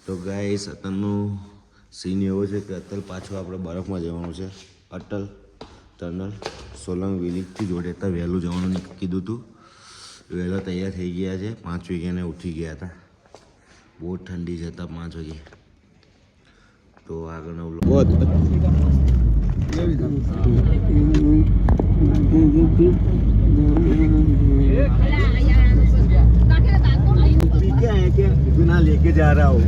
તો ગાઈસ અત્યારનું સીન એવો છે કે અત્યારે પાછું આપણે બરફમાં જવાનું છે. અટલ ટનલ સોલંગ વિલીજથી જોડે હતા. વહેલું જવાનું કીધું હતું. વહેલા તૈયાર થઈ ગયા છે. 5 વાગ્યાને ઉઠી ગયા હતા. બહુ ઠંડી છે હતા 5 વાગે. તો આગળનો क्या है कि बिना लेके जा रहा हूँ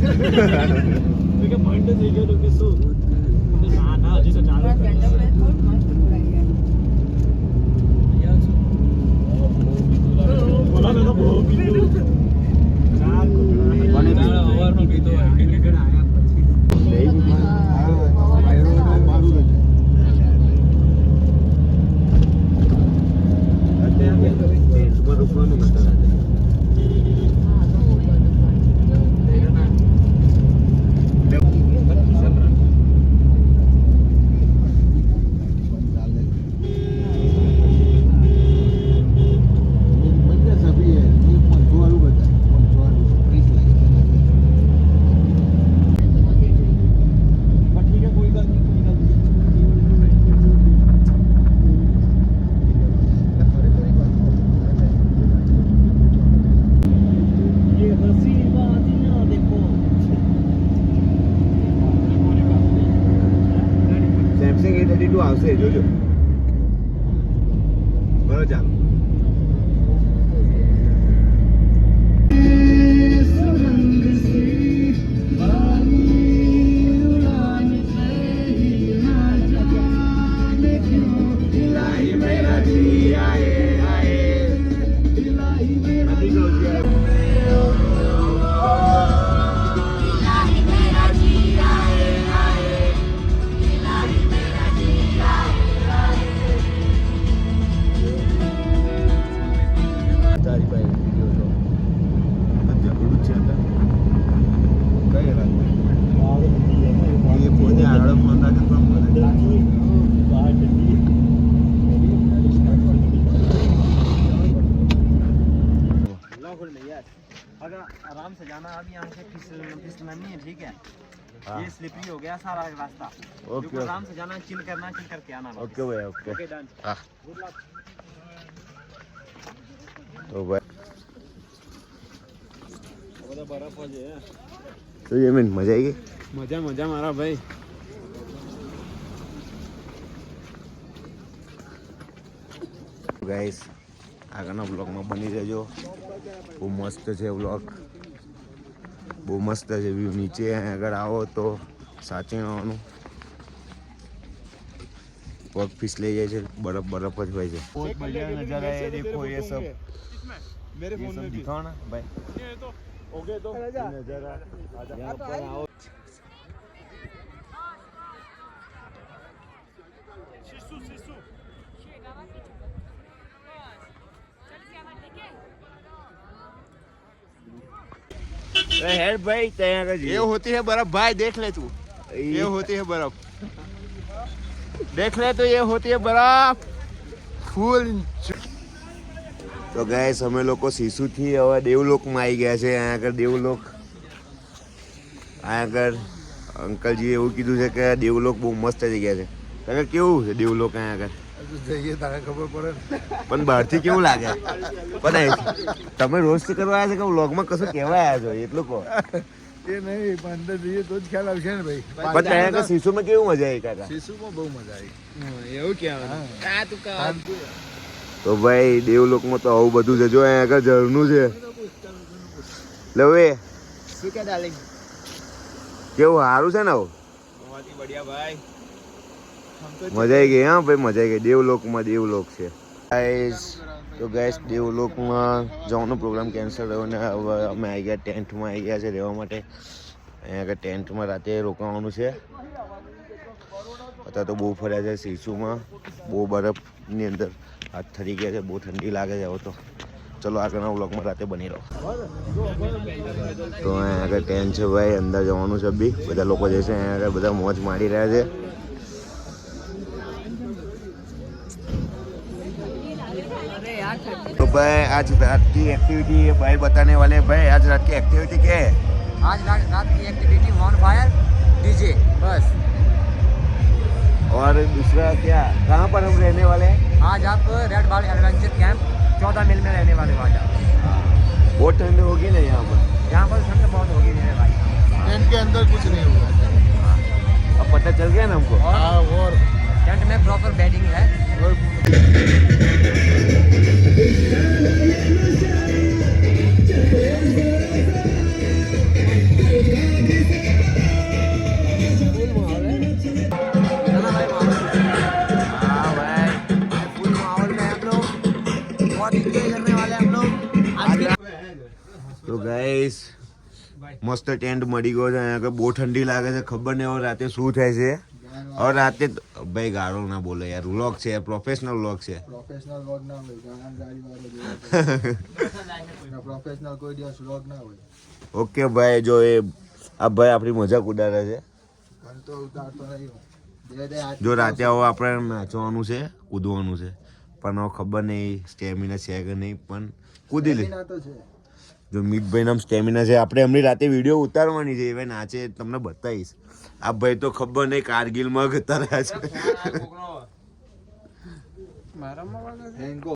આવશે જોજો. બરાબર ચાલો. अगर आराम से जाना, अभी यहाँ से फिसलना नहीं है, ठीक है? ये स्लिपरी हो गया सारा रास्ता. ओके. आराम से जाना, चिल करना, चिल करके आना. ओके भाई ओके. Okay done. हाँ तो भाई बर्फ हो जाए तो ये मैं मजा आएगी. मजा मजा मारा भाई. ગાઈસ આગળના બ્લોગમાં બની રહેજો. બહુ મસ્ત છે બ્લોગ. બહુ મસ્ત છે વ્યૂ. નીચે આગળ આવો તો સાચી આવવાનું. પગ ફિસલાઈ જાય છે. બરફ બરફ જ હોય છે. बहुत बढ़िया नजारा है. देखो ये सब मेरे फोन में दिखाओ ना भाई. ये तो हो गए तो नजारा यहाँ पर आओ. हेड भाई तैयार है. ये होती है बर्फ भाई, देख ले तू. ये होती है बर्फ. देख ले तो ये होती है बर्फ फूल. તો ગાઈસ અમે લોકો શિશુથી હવે દેવલોકમાં આવી ગયા છે. અહીંયા આગળ દેવલોક. અહીંયા આગળ અંકલજીએ એવું કીધું છે કે દેવલોક બહુ મસ્ત જગ્યા છે. કારણ કેવું છે દેવલોક અહીંયા આગળ જઈએ તારે ખબર પડે. પણ બહારથી કેવું લાગે? પણ તમે રોસ્ટ કરવા આવ્યા છો કે વ્લોગમાં કશું કહેવા આવ્યા છો એટલું કહો. એ નહીં પણ અંદર જઈએ તો જ ખ્યાલ આવશે ને ભાઈ. પણ ત્યાં આગળ શિશુમાં કેવું મજા આવી કાકા? શિશુમાં બહુ મજા આવી. એવું કહેવાનું. કા તું કા. તો ભાઈ દેવલોકમાં તો આવું બધું છે. જો અહીંયા આગળ ઝરણું છે. લવે શું કે ડાર્લિંગ? કેવું સારું છે ને? આવું बहुत ही बढ़िया भाई. મજા આવી ગઈ. હા ભાઈ મજા આવી ગઈ. દેવલોકમાં દેવલોક છે ગાઈસ. તો ગાઈસ દેવલોકમાં જવાનો પ્રોગ્રામ કેન્સલ થયો ને હવે અમે આવી ગયા ટેન્ટમાં આવી ગયા છે રહેવા માટે. અહીંયા આગળ ટેન્ટમાં રાતે રોકાવાનું છે. અત્યારે તો બહુ ફર્યા છે શિશુમાં. બહુ બરફની અંદર હાથ ઠરી ગયા છે. બહુ ઠંડી લાગે છે હવે તો. ચલો આગળના વ્લોગમાં રાતે બની રહો. તો અહીંયા આગળ ટેન્ટ છે ભાઈ. અંદર જવાનું છે. બી બધા લોકો જે છે અહીંયા આગળ બધા મોજ મારી રહ્યા છે. तो भाई आज रात की एक्टिविटी भाई बताने वाले. भाई आज रात की एक्टिविटी क्या है? आज रात की एक्टिविटी ऑन फायर डीजे बस। और दूसरा क्या, कहाँ पर हम रहने वाले हैं? आज आप रेड बॉल एडवेंचर कैंप 14 मील में रहने वाले हो आज आप। बहुत ठंड होगी ना यहाँ पर? यहाँ पर ठंड बहुत होगी मेरे भाई। टेंट के अंदर कुछ नहीं होगा। अब पता चल गया ना हमको। हाँ और टेंट में प्रॉपर बेडिंग है। તો ગાઈસ મસ્ત ટેન્ટ મળી ગયો છે અહીંયા આગળ. બહુ ઠંડી લાગે છે, ખબર નહીં હવે રાતે શું થાય છે. હવે રાતે ભાઈ ગાળો ના બોલો યાર, વ્લોગ છે, પ્રોફેશનલ વ્લોગ છે. પ્રોફેશનલ વ્લોગ ના હોય, ઘણા ગાડી વાળો પ્રોફેશનલ કોઈ દિવસ વ્લોગ ના હોય. ઓકે ભાઈ, જો એ આ ભાઈ આપણી મજાક ઉડાડે છે. પણ તો ઉતારતો નહીં હું. જો રાતે હવે આપણે નાચવાનું છે, કૂદવાનું છે, પણ હવે ખબર નહીં સ્ટેમિના છે કે નહીં, પણ કૂદી લે. ના તો છે. જો મિતભાઈ નામ સ્ટેમિના છે. આપણે એમની રાતે વિડીયો ઉતારવાની છે, એ નાચે તમને બતાવીશ. આ ભાઈ તો ખબર નહીં કારગિલમાં જતા રહ્યા છે. હેન્કો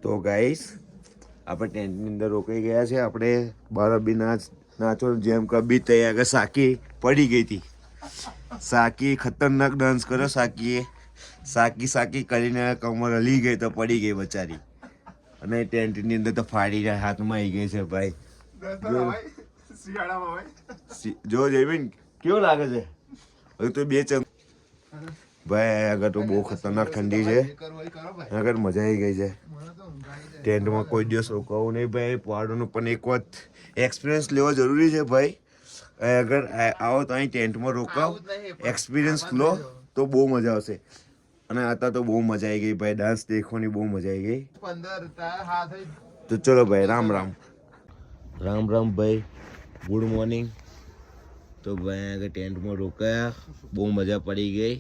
તો ગાઈસ આપણે ટેન્ટની અંદર રોકાઈ ગયા છે. આપણે બહાર બી નાચો જેમ કબી તૈયાર આગળ સાકી પડી ગઈ હતી. સાકી ખતરનાક ડાન્સ કર્યો સાકીએ. સાકી કરીને કમર હલી ગઈ તો પડી ગઈ બચારી. અને ટેન્ટની અંદર તો ફાડી જાય હાથમાં આવી ગઈ છે ભાઈ. જો જયવીન કેવું લાગે છે? હવે તો બે ચમ ભાઈ આગળ તો બહુ ખતરનાક ઠંડી છે. આગળ મજા આવી ગઈ છે. ટેન્ટમાં કોઈ દિવસ રોકાવું નહીં ભાઈ. પહાડોનું પણ એક વખત એક્સપિરિયન્સ લેવો જરૂરી છે ભાઈ. અગર આવો તો અહીં ટેન્ટમાં રોકાવ, એક્સપિરિયન્સ લો તો બહુ મજા આવશે. અને આતા તો બહુ મજા આવી ગઈ ભાઈ. ડાન્સ દેખવાની બહુ મજા આવી ગઈ. તો ચલો ભાઈ, રામ રામ. રામ રામ ભાઈ, ગુડ મોર્નિંગ. તો ભાઈ આગળ ટેન્ટમાં રોકાયા, બહુ મજા પડી ગઈ.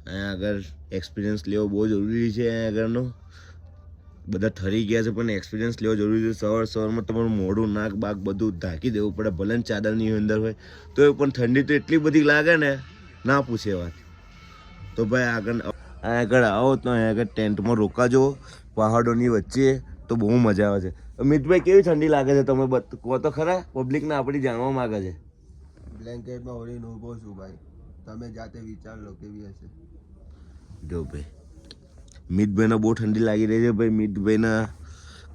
અહીંયા આગળ એક્સપિરિયન્સ લેવો બહુ જરૂરી છે. અહીંયા આગળનો બધા ઠરી ગયા છે પણ એક્સપિરિયન્સ લેવો જરૂરી છે. સવારમાં તમારું મોઢું નાક બાક બધું ઢાંકી દેવું પડે. ભલે ને ચાદરની અંદર હોય તો એ પણ ઠંડી તો એટલી બધી લાગે ને, ના પૂછે વાત. તો ભાઈ આગળ આવો તો અહીંયા આગળ ટેન્ટમાં રોકાજો પહાડોની વચ્ચે, તો બહુ મજા આવે છે. મિતભાઈ કેવી ઠંડી લાગે છે તમે કહો તો ખરા, પબ્લિકને આપણી જાણવા માગે છે. બ્લેન્કેટમાં ઓળીને ઊભો છું ભાઈ, તમે જાતે વિચાર લો કેવી હશે. જો ભાઈ મિતભાઈને બહુ ઠંડી લાગી રહી છે ભાઈ. મિતભાઈના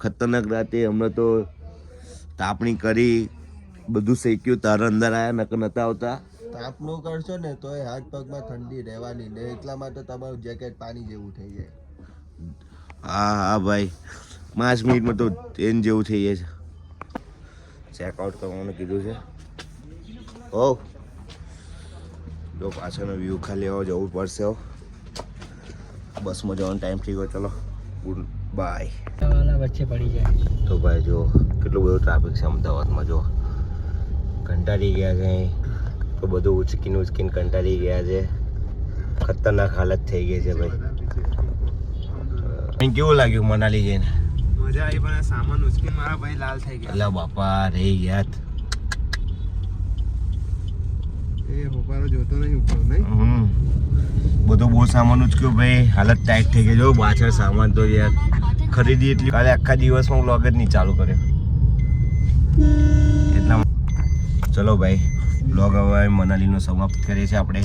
ખતરનાક રાતે હમણાં તો તાપણી કરી, બધું શેક્યું, તારા અંદર આવ્યા, નકર નતા આવતા. તાપનું કરશો ને તો એ હાથ પગમાં ઠંડી રહેવાની ને, એટલા માટે તમારું જેકેટ પાણી જેવું થઈ જાય. હા ભાઈ, 5 મિનિટમાં તો ટ્રેન જેવું થઈ જાય છે. ચેકઆઉટ કરવાનું કીધું છે. ઓ જો પાછળનો વ્યૂ ખાલી આવો જવું પડશે. બસમાં જવાનો ટાઈમ થઈ ગયો. ચલો ગુડ બાય. વચ્ચે પડી જાય તો ભાઈ જો કેટલું બધું ટ્રાફિક છે અમદાવાદમાં. જો કંટાળી ગયા છે અહીં તો, બધું ઉચકીને કંટાળી ગયા છે. ખતરનાક હાલત થઈ ગઈ છે ભાઈ. કેવું લાગ્યું મનાલી જઈને? મજા આવી પણ સામાન ઉચકીને મારા ભાઈ લાલ થઈ ગયા. અલા બાપા રહી ગયા. એ હોપારો જોતો નહીં ઉપર નહીં. બધું બહુ સામાન ઉચક્યું ભાઈ. હાલત ટાઈટ થઈ ગઈ. જો પાછળ સામાન તો યાર ખરીદી એટલી, કાલે આખા દિવસમાં વ્લોગ જ નહીં ચાલુ કર્યો. એટલા ચલો ભાઈ બ્લોગ હવે મનાલીનો સમાપ્ત કરીએ છીએ આપણે.